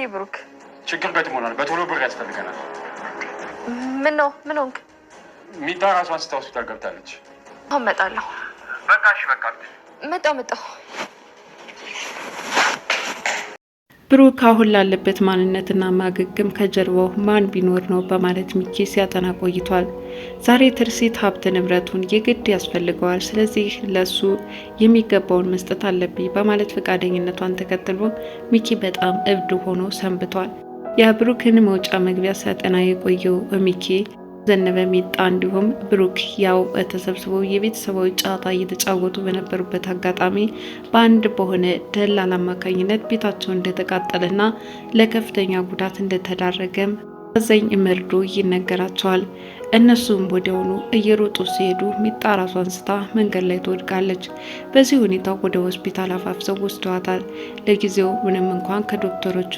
ይብሩክ ችግር ገጥሞናል። በቶሎ ብር ያስፈልገናል። ምን ሆንክ? ሚጣ ራሷን ስታ ሆስፒታል ገብታለች። አሁን እመጣለሁ። በቃ እሺ፣ በቃ መጣሁ። ብሩክ አሁን ላለበት ማንነትና ማገገም ከጀርባው ማን ቢኖር ነው በማለት ሚኪ ሲያጠና ቆይቷል። ዛሬ ትርሲት ሀብት ንብረቱን የግድ ያስፈልገዋል፣ ስለዚህ ለሱ የሚገባውን መስጠት አለብኝ በማለት ፈቃደኝነቷን ተከትሎ ሚኪ በጣም እብድ ሆኖ ሰንብቷል። የብሩክን መውጫ መግቢያ ሲያጠና የቆየው ሚኪ ዘነበ፣ ሚጣ እንዲሁም ብሩክ ያው ተሰብስበው የቤተሰባዊ ጨዋታ እየተጫወቱ በነበሩበት አጋጣሚ በአንድ በሆነ ደላላ አማካኝነት ቤታቸው እንደተቃጠለና ለከፍተኛ ጉዳት እንደተዳረገም አዘኝ መርዶ ይነገራቸዋል። እነሱም ወዲያውኑ እየሮጡ ሲሄዱ ሚጣ ራሷን ስታ መንገድ ላይ ትወድቃለች። በዚህ ሁኔታ ወደ ሆስፒታል አፋፍሰው ወስደዋታል። ለጊዜው ምንም እንኳን ከዶክተሮቹ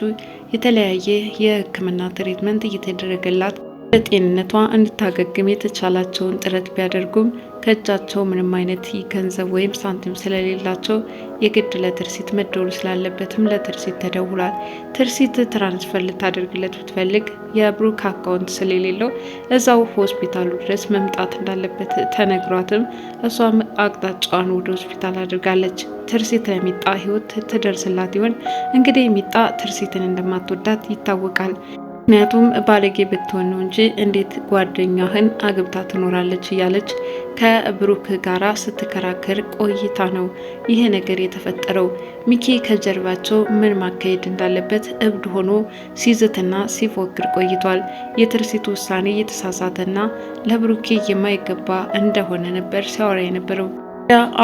የተለያየ የሕክምና ትሪትመንት እየተደረገላት ለጤንነቷ እንድታገግም የተቻላቸውን ጥረት ቢያደርጉም ከእጃቸው ምንም አይነት ገንዘብ ወይም ሳንቲም ስለሌላቸው የግድ ለትርሲት መደወሉ ስላለበትም ለትርሲት ተደውሏል። ትርሲት ትራንስፈር ልታደርግለት ብትፈልግ የብሩክ አካውንት ስለሌለው እዛው ሆስፒታሉ ድረስ መምጣት እንዳለበት ተነግሯትም እሷም አቅጣጫዋን ወደ ሆስፒታል አድርጋለች። ትርሲት ለሚጣ ህይወት ትደርስላት ይሆን? እንግዲህ ሚጣ ትርሲትን እንደማትወዳት ይታወቃል። ምክንያቱም ባለጌ ብትሆን ነው እንጂ እንዴት ጓደኛህን አግብታ ትኖራለች እያለች ከብሩክ ጋራ ስትከራከር ቆይታ ነው ይሄ ነገር የተፈጠረው። ሚኪ ከጀርባቸው ምን ማካሄድ እንዳለበት እብድ ሆኖ ሲዝትና ሲፎክር ቆይቷል። የትርሲት ውሳኔ የተሳሳተና ለብሩኬ የማይገባ እንደሆነ ነበር ሲያወራ የነበረው።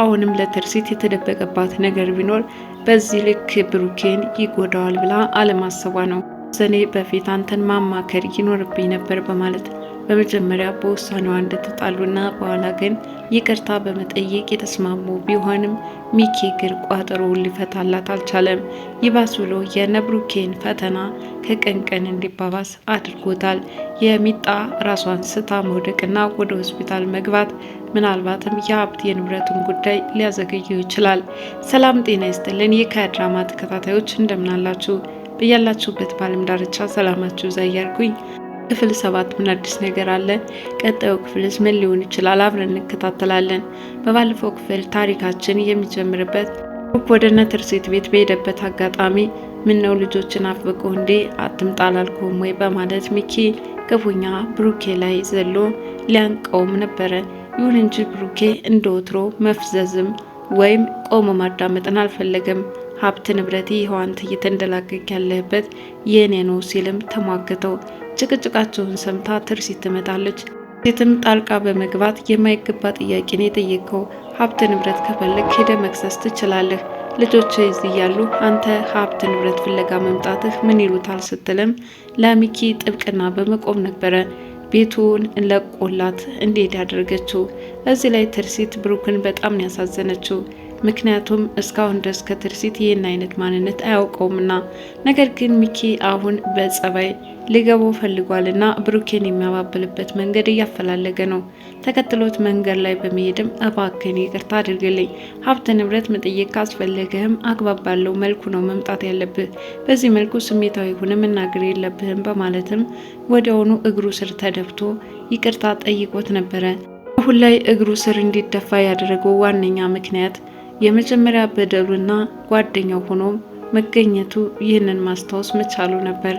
አሁንም ለትርሲት የተደበቀባት ነገር ቢኖር በዚህ ልክ ብሩኬን ይጎዳዋል ብላ አለማሰቧ ነው። ዘኔ በፊት አንተን ማማከር ይኖርብኝ ነበር በማለት በመጀመሪያ በውሳኔዋ እንደተጣሉና በኋላ ግን ይቅርታ በመጠየቅ የተስማሙ ቢሆንም ሚኪ ግን ቋጠሮውን ሊፈታላት አልቻለም። ይባስ ብሎ የነብሩኬን ፈተና ከቀን ቀን እንዲባባስ አድርጎታል። የሚጣ ራሷን ስታ መውደቅና ወደ ሆስፒታል መግባት ምናልባትም የሀብት የንብረቱን ጉዳይ ሊያዘገየው ይችላል። ሰላም ጤና ይስጥልን የካድራማ ተከታታዮች እንደምናላችሁ በያላችሁበት በዓለም ዳርቻ ሰላማችሁ ይብዛ እያልኩኝ ክፍል 7 ምን አዲስ ነገር አለ? ቀጣዩ ክፍልስ ምን ሊሆን ይችላል? አብረን እንከታተላለን። በባለፈው ክፍል ታሪካችን የሚጀምርበት ብሩክ ወደ ትርሲት ቤት በሄደበት አጋጣሚ ምነው ልጆችን አፍቆ እንዴ አትምጣ አላልኩም ወይ በማለት ሚኪ ክፉኛ ብሩኬ ላይ ዘሎ ሊያንቀውም ነበረ። ይሁን እንጂ ብሩኬ እንደወትሮ መፍዘዝም ወይም ቆሞ ማዳመጥን አልፈለገም። ሀብት ንብረቴ ይኸዋንት እየተንደላቀቅ ያለበት የኔ ነው ሲልም ተሟገተው። ጭቅጭቃቸውን ሰምታ ትርሲት ትመጣለች። ሴትም ጣልቃ በመግባት የማይገባ ጥያቄን የጠየቀው ሀብት ንብረት ከፈለግ ሄደ መክሰስ ትችላለህ፣ ልጆች እዚህ ያሉ አንተ ሀብት ንብረት ፍለጋ መምጣትህ ምን ይሉታል ስትልም ለሚኪ ጥብቅና በመቆም ነበረ ቤቱን ለቆላት እንዴት ያደረገችው። እዚህ ላይ ትርሲት ብሩክን በጣም ያሳዘነችው። ምክንያቱም እስካሁን ድረስ ከትርሲት ይህን አይነት ማንነት አያውቀውምና። ነገር ግን ሚኪ አሁን በጸባይ ሊገባው ፈልጓልና ብሩኬን የሚያባብልበት መንገድ እያፈላለገ ነው። ተከትሎት መንገድ ላይ በመሄድም እባክህን ይቅርታ አድርግልኝ፣ ሀብት ንብረት መጠየቅ ካስፈለገህም አግባብ ባለው መልኩ ነው መምጣት ያለብህ፣ በዚህ መልኩ ስሜታዊ ሆነ መናገር የለብህም በማለትም ወዲያውኑ እግሩ ስር ተደፍቶ ይቅርታ ጠይቆት ነበረ። አሁን ላይ እግሩ ስር እንዲደፋ ያደረገው ዋነኛ ምክንያት የመጀመሪያ በደሉና ጓደኛው ሆኖ መገኘቱ ይህንን ማስታወስ መቻሉ ነበር።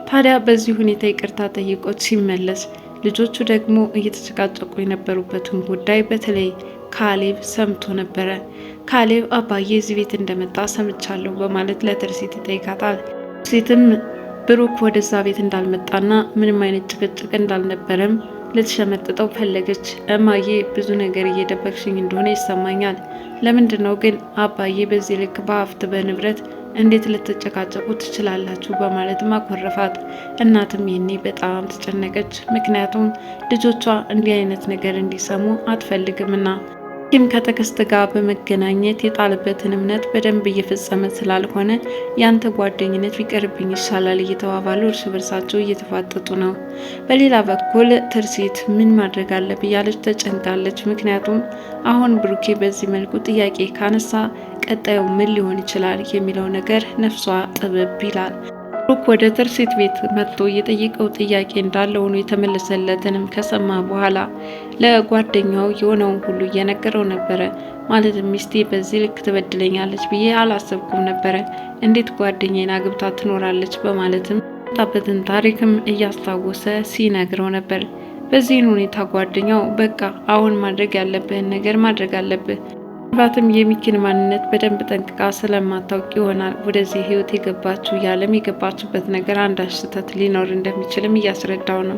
ታዲያ በዚህ ሁኔታ ይቅርታ ጠይቆት ሲመለስ ልጆቹ ደግሞ እየተጨቃጨቁ የነበሩበትን ጉዳይ በተለይ ካሌብ ሰምቶ ነበረ። ካሌብ አባዬ እዚህ ቤት እንደመጣ ሰምቻለሁ በማለት ለትርሲት ይጠይቃታል። ትርሲትም ብሩክ ወደዛ ቤት እንዳልመጣና ምንም አይነት ጭቅጭቅ እንዳልነበረም ልትሸመጥጠው ፈለገች። እማዬ ብዙ ነገር እየደበቅሽኝ እንደሆነ ይሰማኛል። ለምንድነው ግን አባዬ በዚህ ልክ በሀብት በንብረት እንዴት ልትጨቃጨቁ ትችላላችሁ? በማለት ማኮረፋት። እናትም ይህኔ በጣም ተጨነቀች። ምክንያቱም ልጆቿ እንዲህ አይነት ነገር እንዲሰሙ አትፈልግምና ይህም ከተከስተ ጋር በመገናኘት የጣለበትን እምነት በደንብ እየፈጸመ ስላልሆነ ያንተ ጓደኝነት ቢቀርብኝ ይሻላል እየተባባሉ እርስ በርሳቸው እየተፋጠጡ ነው። በሌላ በኩል ትርሲት ምን ማድረግ አለብኝ እያለች ተጨንቃለች። ምክንያቱም አሁን ብሩኬ በዚህ መልኩ ጥያቄ ካነሳ ቀጣዩ ምን ሊሆን ይችላል የሚለው ነገር ነፍሷ ጥብብ ይላል። ብሩክ ወደ ትርሲት ቤት መጥቶ የጠየቀው ጥያቄ እንዳለ ሆኖ የተመለሰለትንም ከሰማ በኋላ ለጓደኛው የሆነውን ሁሉ እየነገረው ነበረ። ማለትም ሚስቴ በዚህ ልክ ትበድለኛለች ብዬ አላሰብኩም ነበረ፣ እንዴት ጓደኛዬን አግብታ ትኖራለች በማለትም የመጣበትን ታሪክም እያስታወሰ ሲነግረው ነበር። በዚህን ሁኔታ ጓደኛው በቃ አሁን ማድረግ ያለብህን ነገር ማድረግ አለብህ፣ ምናልባትም የሚኪን ማንነት በደንብ ጠንቅቃ ስለማታውቅ ይሆናል ወደዚህ ህይወት የገባችው ያለም የገባችበት ነገር አንዳች ስህተት ሊኖር እንደሚችልም እያስረዳው ነው።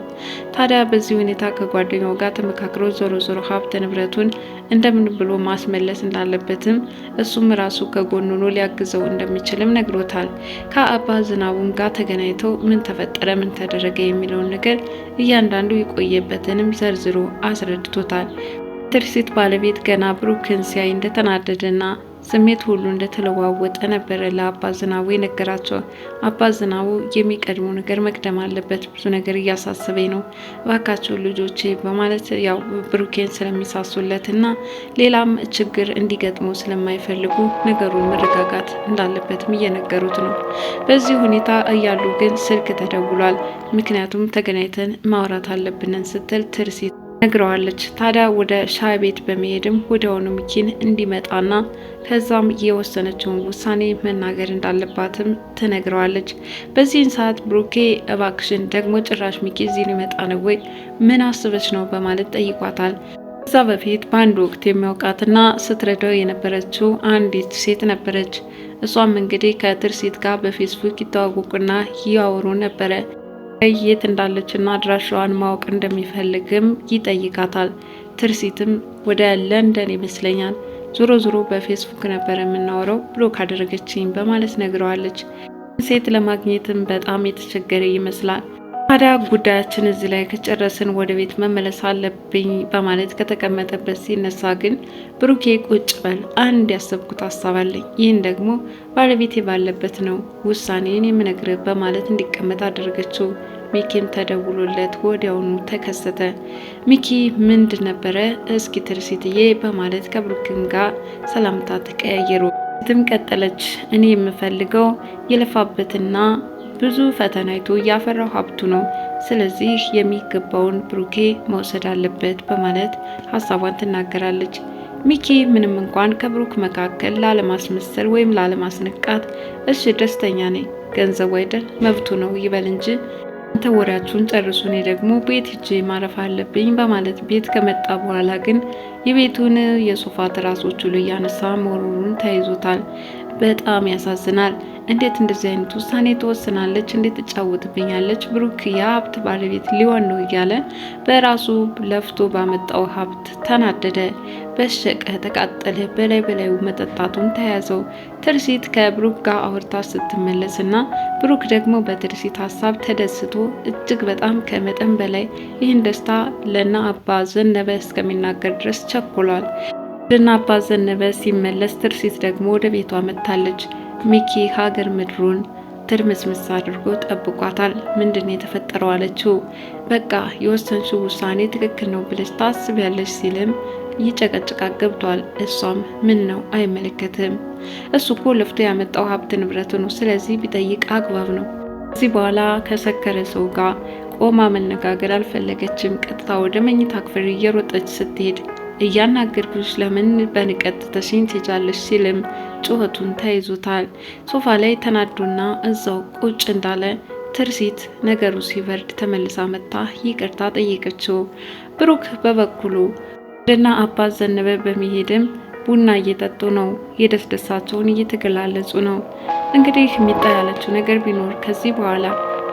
ታዲያ በዚህ ሁኔታ ከጓደኛው ጋር ተመካክሮ ዞሮ ሀብት ንብረቱን እንደምን ብሎ ማስመለስ እንዳለበትም እሱም ራሱ ከጎኑ ሆኖ ሊያግዘው እንደሚችልም ነግሮታል። ከአባ ዝናቡም ጋር ተገናኝተው ምን ተፈጠረ ምን ተደረገ የሚለውን ነገር እያንዳንዱ የቆየበትንም ዘርዝሮ አስረድቶታል። ትርሲት ባለቤት ገና ብሩክን ሲያይ እንደተናደደና ስሜት ሁሉ እንደተለዋወጠ ነበረ ለአባ ዝናቡ የነገራቸው። አባ ዝናቡ የሚቀድመው ነገር መቅደም አለበት፣ ብዙ ነገር እያሳሰበኝ ነው እባካቸው ልጆቼ በማለት ያው ብሩኬን ስለሚሳሱለትና ሌላም ችግር እንዲገጥመው ስለማይፈልጉ ነገሩን መረጋጋት እንዳለበትም እየነገሩት ነው። በዚህ ሁኔታ እያሉ ግን ስልክ ተደውሏል። ምክንያቱም ተገናኝተን ማውራት አለብንን ስትል ትርሲት ነግረዋለች። ታዲያ ወደ ሻይ ቤት በመሄድም ወዲያውኑ ሚኪን እንዲመጣና ከዛም የወሰነችውን ውሳኔ መናገር እንዳለባትም ትነግረዋለች። በዚህን ሰዓት ብሩኬ እባክሽን ደግሞ ጭራሽ ሚኪ እዚህ ሊመጣ ነው ወይ ምን አስበች ነው በማለት ጠይቋታል። ከዛ በፊት በአንድ ወቅት የሚያውቃትና ስትረዳው የነበረችው አንዲት ሴት ነበረች። እሷም እንግዲህ ከትርሲት ጋር በፌስቡክ ይተዋወቁና ያወሩ ነበረ። የት እንዳለችና አድራሻዋን ማወቅ እንደሚፈልግም ይጠይቃታል። ትርሲትም ወደ ለንደን ይመስለኛል፣ ዞሮ በፌስቡክ ነበር የምናወራው ብሎ ካደረገችኝ በማለት ነግረዋለች። ሴት ለማግኘትም በጣም የተቸገረ ይመስላል። ታዲያ ጉዳያችን እዚህ ላይ ከጨረስን ወደ ቤት መመለስ አለብኝ በማለት ከተቀመጠበት ሲነሳ ግን ብሩኬ ቁጭ በል አንድ ያሰብኩት ሀሳብ አለኝ፣ ይህን ደግሞ ባለቤቴ ባለበት ነው ውሳኔን የምነግርህ በማለት እንዲቀመጥ አደረገችው። ሚኪም ተደውሎለት ወዲያውኑ ተከሰተ። ሚኪ ምንድን ነበረ እስኪ ትርሲትዬ በማለት ከብሩክም ጋር ሰላምታ ተቀያየሩ። ትም ቀጠለች። እኔ የምፈልገው የለፋበትና ብዙ ፈተናይቶ ያፈራው ሀብቱ ነው። ስለዚህ የሚገባውን ብሩኬ መውሰድ አለበት በማለት ሀሳቧን ትናገራለች። ሚኪ ምንም እንኳን ከብሩክ መካከል ላለማስመሰል ወይም ላለማስነቃት እሺ ደስተኛ ነኝ፣ ገንዘቡ አይደል መብቱ ነው ይበል እንጂ አንተ ወሬያችሁን ጨርሱ፣ እኔ ደግሞ ቤት ሂጄ ማረፍ አለብኝ በማለት ቤት ከመጣ በኋላ ግን የቤቱን የሶፋ ትራሶች ሁሉ እያነሳ መሆኑን ተይዞታል። በጣም ያሳዝናል። እንዴት እንደዚህ አይነት ውሳኔ ትወስናለች? እንዴት ትጫወትብኛለች? ብሩክ የሀብት ባለቤት ሊሆን ነው እያለ በራሱ ለፍቶ ባመጣው ሀብት ተናደደ፣ በሸቀ፣ ተቃጠለ። በላዩ መጠጣቱን ተያዘው። ትርሲት ከብሩክ ጋር አውርታ ስትመለስና ብሩክ ደግሞ በትርሲት ሀሳብ ተደስቶ እጅግ በጣም ከመጠን በላይ ይህን ደስታ ለና አባ ዘነበ እስከሚናገር ድረስ ቸኩሏል። ድና አባ ዘነበ ሲመለስ ትርሲት ደግሞ ወደ ቤቷ መጥታለች። ሚኪ ሀገር ምድሩን ትርምስምስ አድርጎ ጠብቋታል። ምንድን የተፈጠረው አለችው። በቃ የወሰንሽው ውሳኔ ትክክል ነው ብለሽ ታስቢያለሽ ሲልም ይጨቀጭቃ ገብቷል። እሷም ምን ነው አይመለከትም፣ እሱ እኮ ለፍቶ ያመጣው ሀብት ንብረት ነው፣ ስለዚህ ቢጠይቅ አግባብ ነው። ከዚህ በኋላ ከሰከረ ሰው ጋር ቆማ መነጋገር አልፈለገችም። ቀጥታ ወደ መኝታ ክፍል እየሮጠች ስትሄድ እያናገርኩሽ ለምን በንቀት ተሽኝ ትሄጃለሽ ሲልም ጩኸቱን ተይዞታል። ሶፋ ላይ ተናዶና እዛው ቁጭ እንዳለ ትርሲት ነገሩ ሲበርድ ተመልሳ መጣ ይቅርታ ጠየቀችው። ብሩክ በበኩሉ ወደና አባት ዘነበ በመሄድም ቡና እየጠጡ ነው፣ የደስደሳቸውን እየተገላለጹ ነው። እንግዲህ ሚጣ ያለችው ነገር ቢኖር ከዚህ በኋላ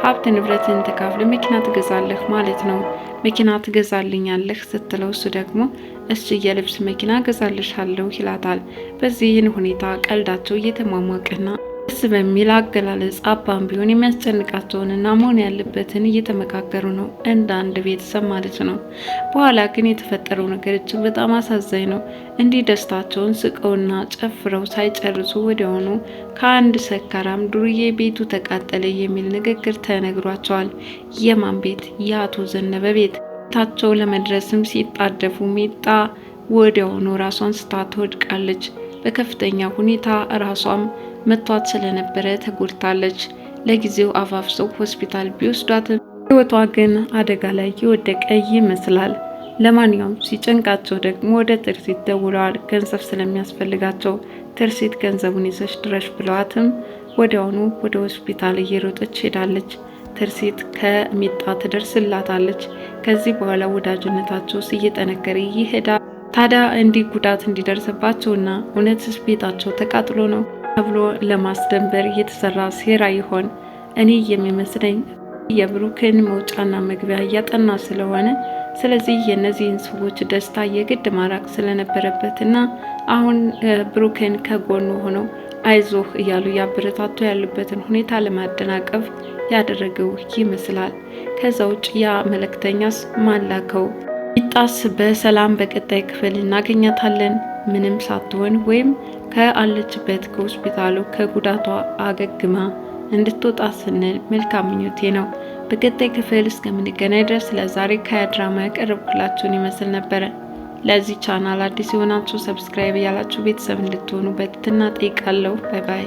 ሀብት ንብረትን ተካፍለ መኪና ትገዛለህ ማለት ነው። መኪና ትገዛልኛለህ ስትለው እሱ ደግሞ እሺ የልብስ መኪና ገዛልሻለሁ ይላታል። በዚህን ሁኔታ ቀልዳቸው እየተሟሟቀና ደስ በሚል አገላለጽ አባም ቢሆን የሚያስጨንቃቸውንና መሆን ያለበትን እየተመካከሩ ነው፣ እንደ አንድ ቤተሰብ ማለት ነው። በኋላ ግን የተፈጠረው ነገር እጅግ በጣም አሳዛኝ ነው። እንዲህ ደስታቸውን ስቀውና ጨፍረው ሳይጨርሱ ወዲያውኑ ከአንድ ሰካራም ዱርዬ ቤቱ ተቃጠለ የሚል ንግግር ተነግሯቸዋል። የማን ቤት? የአቶ ዘነበ ቤት። ቤታቸው ለመድረስም ሲጣደፉ ሚጣ ወዲያውኑ ራሷን ስታ ትወድቃለች። በከፍተኛ ሁኔታ ራሷም መቷት ስለነበረ ተጎድታለች። ለጊዜው አፋፍሰው ሆስፒታል ቢወስዷትም ሕይወቷ ግን አደጋ ላይ የወደቀ ይመስላል። ለማንኛውም ሲጨንቃቸው ደግሞ ወደ ትርሲት ደውለዋል። ገንዘብ ስለሚያስፈልጋቸው ትርሲት ገንዘቡን ይዘሽ ድረሽ ብለዋትም ወዲያውኑ ወደ ሆስፒታል እየሮጠች ሄዳለች። ትርሲት ከሚጣ ትደርስላታለች። ከዚህ በኋላ ወዳጅነታቸው እየጠነከረ ይሄዳል። ታዲያ እንዲህ ጉዳት እንዲደርስባቸውና እውነትስ ቤታቸው ተቃጥሎ ነው ተብሎ ለማስደንበር የተሰራ ሴራ ይሆን? እኔ የሚመስለኝ የብሩክን መውጫና መግቢያ እያጠና ስለሆነ ስለዚህ የእነዚህን ሰዎች ደስታ የግድ ማራቅ ስለነበረበትና አሁን ብሩክን ከጎኑ ሆነው አይዞህ እያሉ ያበረታቱ ያሉበትን ሁኔታ ለማደናቀፍ ያደረገው ይመስላል። ከዛ ውጭ ያ መልእክተኛስ ማላከው? ሚጣስ በሰላም በቀጣይ ክፍል እናገኛታለን። ምንም ሳትሆን ወይም ከአለችበት ከሆስፒታሉ ከጉዳቷ አገግማ እንድትወጣ ስንል መልካም ምኞቴ ነው። በቀጣይ ክፍል እስከምንገናኝ ድረስ ለዛሬ ከድራማ ያቀረብኩላችሁን ይመስል ነበረ። ለዚህ ቻናል አዲስ የሆናችሁ ሰብስክራይብ ያላችሁ ቤተሰብ እንድትሆኑ በትህትና ጠይቃለሁ። ባይ ባይ።